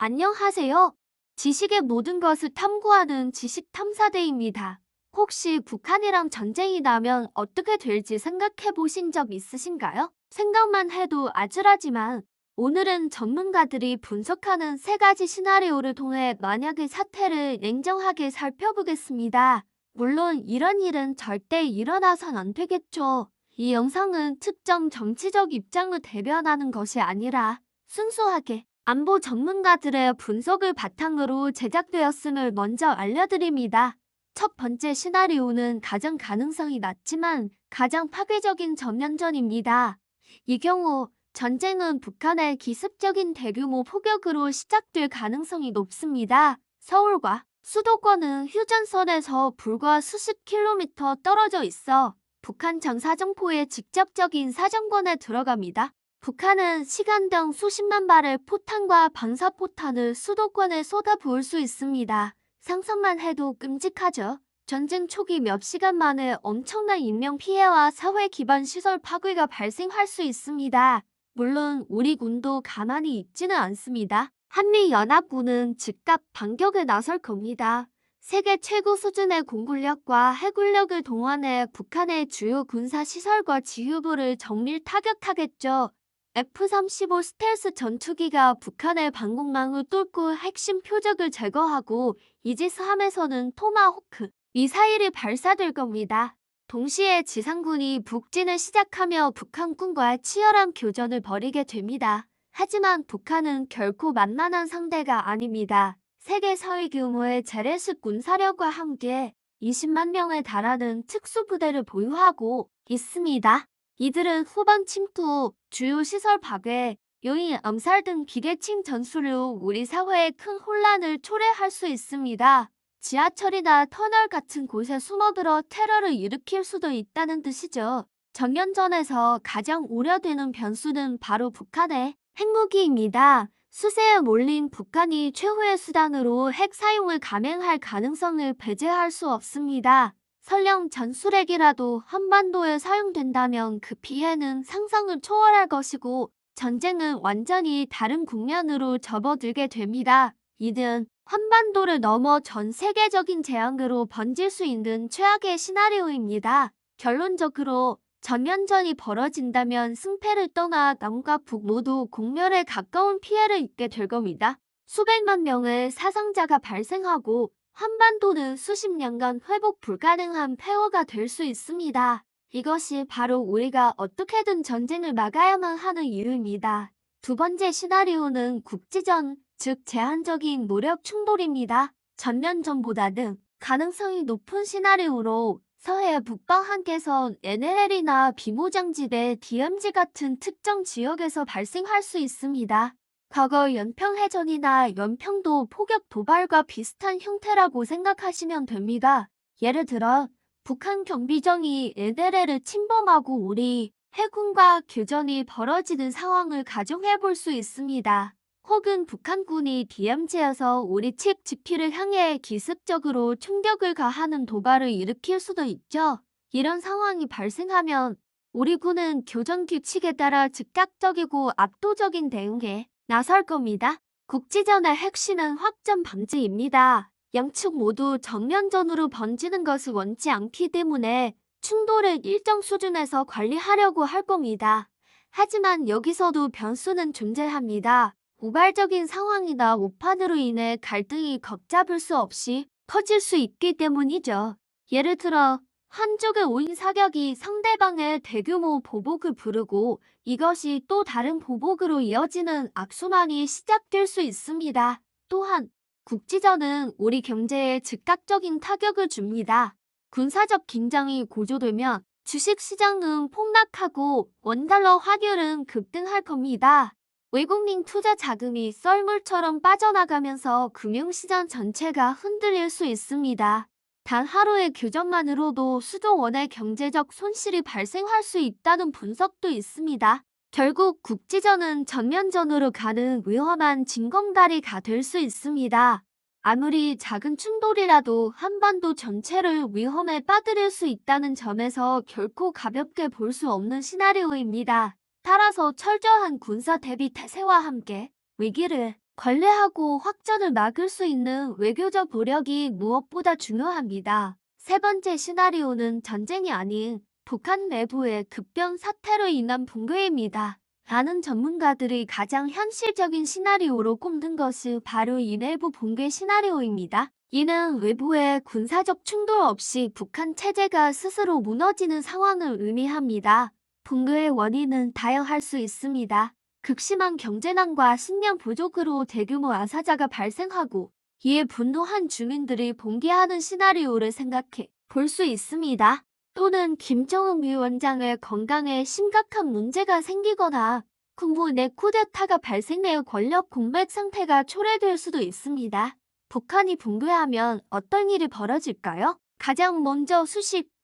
안녕하세요. 지식의 모든 것을 탐구하는 지식탐사대입니다. 혹시 북한이랑 전쟁이 나면 어떻게 될지 생각해 보신 적 있으신가요? 생각만 해도 아찔하지만 오늘은 전문가들이 분석하는 세 가지 시나리오를 통해 만약의 사태를 냉정하게 살펴보겠습니다. 물론 이런 일은 절대 일어나선 안 되겠죠. 이 영상은 특정 정치적 입장을 대변하는 것이 아니라 순수하게 안보 전문가들의 분석을 바탕으로 제작되었음을 먼저 알려드립니다. 첫 번째 시나리오는 가장 가능성이 낮지만 가장 파괴적인 전면전입니다. 이 경우 전쟁은 북한의 기습적인 대규모 포격으로 시작될 가능성이 높습니다. 서울과 수도권은 휴전선에서 불과 수십 킬로미터 떨어져 있어 북한 정사정포의 직접적인 사정권에 들어갑니다. 북한은 시간당 수십만 발의 포탄과 방사포탄을 수도권에 쏟아부을 수 있습니다. 상상만 해도 끔찍하죠. 전쟁 초기 몇 시간 만에 엄청난 인명피해와 사회 기반 시설 파괴가 발생할 수 있습니다. 물론 우리 군도 가만히 있지는 않습니다. 한미연합군은 즉각 반격에 나설 겁니다. 세계 최고 수준의 공군력과 해군력을 동원해 북한의 주요 군사시설과 지휘부를 정밀 타격하겠죠. F-35 스텔스 전투기가 북한의 방공망을 뚫고 핵심 표적을 제거하고 이지스함에서는 토마호크 미사일이 발사될 겁니다. 동시에 지상군이 북진을 시작하며 북한군과 치열한 교전을 벌이게 됩니다. 하지만 북한은 결코 만만한 상대가 아닙니다. 세계 4위 규모의 재래식 군사력과 함께 20만 명에 달하는 특수부대를 보유하고 있습니다. 이들은 후방 침투 후 주요 시설 파괴, 요인 암살 등 비계층 전술로 우리 사회에 큰 혼란을 초래할 수 있습니다. 지하철이나 터널 같은 곳에 숨어들어 테러를 일으킬 수도 있다는 뜻이죠. 전면전에서 가장 우려되는 변수는 바로 북한의 핵무기입니다. 수세에 몰린 북한이 최후의 수단으로 핵 사용을 감행할 가능성을 배제할 수 없습니다. 설령 전술핵이라도 한반도에 사용된다면 그 피해는 상상을 초월할 것이고 전쟁은 완전히 다른 국면으로 접어들게 됩니다. 이는 한반도를 넘어 전 세계적인 재앙으로 번질 수 있는 최악의 시나리오입니다. 결론적으로 전면전이 벌어진다면 승패를 떠나 남과 북 모두 공멸에 가까운 피해를 입게 될 겁니다. 수백만 명의 사상자가 발생하고 한반도는 수십 년간 회복 불가능한 폐허가 될 수 있습니다. 이것이 바로 우리가 어떻게든 전쟁을 막아야만 하는 이유입니다. 두 번째 시나리오는 국지전, 즉 제한적인 무력 충돌입니다. 전면전보다는 가능성이 높은 시나리오로 서해 북방 한계선 NLL이나 비무장지대 DMZ 같은 특정 지역에서 발생할 수 있습니다. 과거 연평해전이나 연평도 포격 도발과 비슷한 형태라고 생각하시면 됩니다. 예를 들어 북한 경비정이 NLL을 침범하고 우리 해군과 교전이 벌어지는 상황을 가정해 볼 수 있습니다. 혹은 북한군이 DMZ에서 우리 측 지피를 향해 기습적으로 총격을 가하는 도발을 일으킬 수도 있죠. 이런 상황이 발생하면 우리 군은 교전 규칙에 따라 즉각적이고 압도적인 대응에 나설 겁니다. 국지전의 핵심은 확전 방지입니다. 양측 모두 정면전으로 번지는 것을 원치 않기 때문에 충돌을 일정 수준에서 관리하려고 할 겁니다. 하지만 여기서도 변수는 존재합니다. 우발적인 상황이나 오판으로 인해 갈등이 걷잡을 수 없이 커질 수 있기 때문이죠. 예를 들어 한쪽의 오인 사격이 상대방의 대규모 보복을 부르고 이것이 또 다른 보복으로 이어지는 악순환이 시작될 수 있습니다. 또한 국지전은 우리 경제에 즉각적인 타격을 줍니다. 군사적 긴장이 고조되면 주식시장은 폭락하고 원달러 환율은 급등할 겁니다. 외국인 투자 자금이 썰물처럼 빠져나가면서 금융시장 전체가 흔들릴 수 있습니다. 단 하루의 교전만으로도 수조 원의 경제적 손실이 발생할 수 있다는 분석도 있습니다. 결국 국지전은 전면전으로 가는 위험한 징검다리가 될 수 있습니다. 아무리 작은 충돌이라도 한반도 전체를 위험에 빠뜨릴 수 있다는 점에서 결코 가볍게 볼 수 없는 시나리오입니다. 따라서 철저한 군사 대비 태세와 함께 위기를 관리하고 확전을 막을 수 있는 외교적 노력이 무엇보다 중요합니다. 세 번째 시나리오는 전쟁이 아닌 북한 내부의 급변 사태로 인한 붕괴입니다. 많은 전문가들이 가장 현실적인 시나리오로 꼽는 것이 바로 이 내부 붕괴 시나리오입니다. 이는 외부의 군사적 충돌 없이 북한 체제가 스스로 무너지는 상황을 의미합니다. 붕괴의 원인은 다양할 수 있습니다. 극심한 경제난과 식량 부족으로 대규모 아사자가 발생하고 이에 분노한 주민들이 봉기하는 시나리오를 생각해 볼 수 있습니다. 또는 김정은 위원장의 건강에 심각한 문제가 생기거나 군부 내 쿠데타가 발생해 권력 공백 상태가 초래될 수도 있습니다. 북한이 붕괴하면 어떤 일이 벌어질까요? 가장 먼저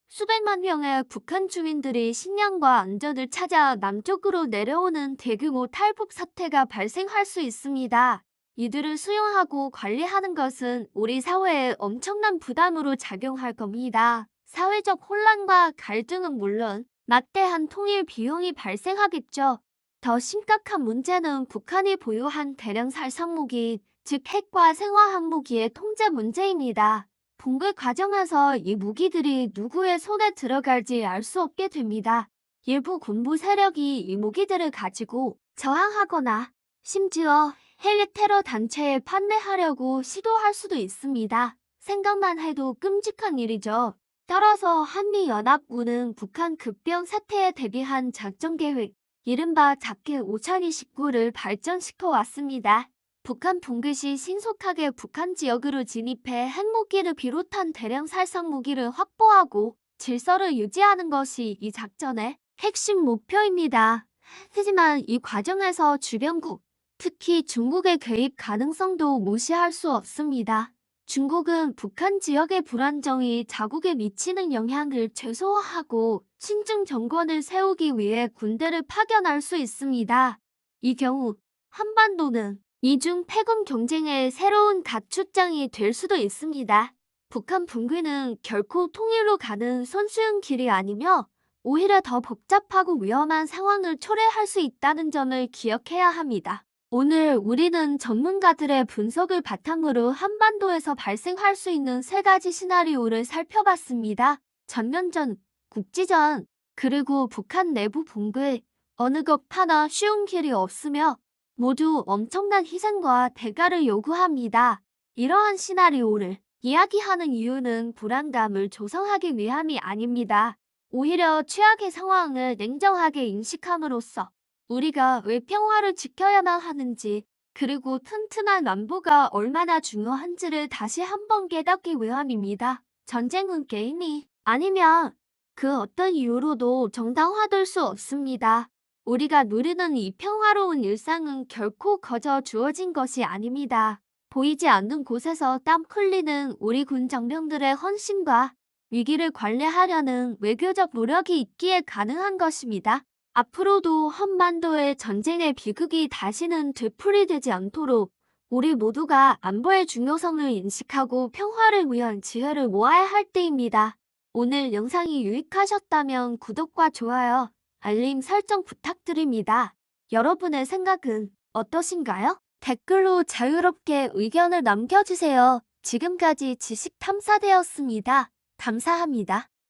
수백만 명의 북한 주민들이 식량과 안전을 찾아 남쪽으로 내려오는 대규모 탈북 사태가 발생할 수 있습니다. 이들을 수용하고 관리하는 것은 우리 사회에 엄청난 부담으로 작용할 겁니다. 사회적 혼란과 갈등은 물론 막대한 통일 비용이 발생하겠죠. 더 심각한 문제는 북한이 보유한 대량 살상무기, 즉 핵과 생화학무기의 통제 문제입니다. 붕괴 과정에서 이 무기들이 누구의 손에 들어갈지 알 수 없게 됩니다. 일부 군부 세력이 이 무기들을 가지고 저항하거나 심지어 헬리 테러 단체에 판매하려고 시도할 수도 있습니다. 생각만 해도 끔찍한 일이죠. 따라서 한미연합군은 북한 급병 사태에 대비한 작전 계획, 이른바 작계 5029를 발전시켜 왔습니다. 북한 붕괴 시 신속하게 북한 지역으로 진입해 핵무기를 비롯한 대량 살상 무기를 확보하고 질서를 유지하는 것이 이 작전의 핵심 목표입니다. 하지만 이 과정에서 주변국, 특히 중국의 개입 가능성도 무시할 수 없습니다. 중국은 북한 지역의 불안정이 자국에 미치는 영향을 최소화하고 친중 정권을 세우기 위해 군대를 파견할 수 있습니다. 이 경우 한반도는 이중 패권 경쟁의 새로운 가축장이 될 수도 있습니다. 북한 붕괴는 결코 통일로 가는 손쉬운 길이 아니며 오히려 더 복잡하고 위험한 상황을 초래할 수 있다는 점을 기억해야 합니다. 오늘 우리는 전문가들의 분석을 바탕으로 한반도에서 발생할 수 있는 세 가지 시나리오를 살펴봤습니다. 전면전, 국지전, 그리고 북한 내부 붕괴, 어느 것 하나 쉬운 길이 없으며 모두 엄청난 희생과 대가를 요구합니다. 이러한 시나리오를 이야기하는 이유는 불안감을 조성하기 위함이 아닙니다. 오히려 최악의 상황을 냉정하게 인식함으로써 우리가 왜 평화를 지켜야만 하는지, 그리고 튼튼한 안보가 얼마나 중요한지를 다시 한번 깨닫기 위함입니다. 전쟁은 게임이 아니면 그 어떤 이유로도 정당화될 수 없습니다. 우리가 누리는 이 평화로운 일상은 결코 거저 주어진 것이 아닙니다. 보이지 않는 곳에서 땀 흘리는 우리 군 장병들의 헌신과 위기를 관리하려는 외교적 노력이 있기에 가능한 것입니다. 앞으로도 한반도의 전쟁의 비극이 다시는 되풀이되지 않도록 우리 모두가 안보의 중요성을 인식하고 평화를 위한 지혜를 모아야 할 때입니다. 오늘 영상이 유익하셨다면 구독과 좋아요, 알림 설정 부탁드립니다. 여러분의 생각은 어떠신가요? 댓글로 자유롭게 의견을 남겨주세요. 지금까지 지식탐사대였습니다. 감사합니다.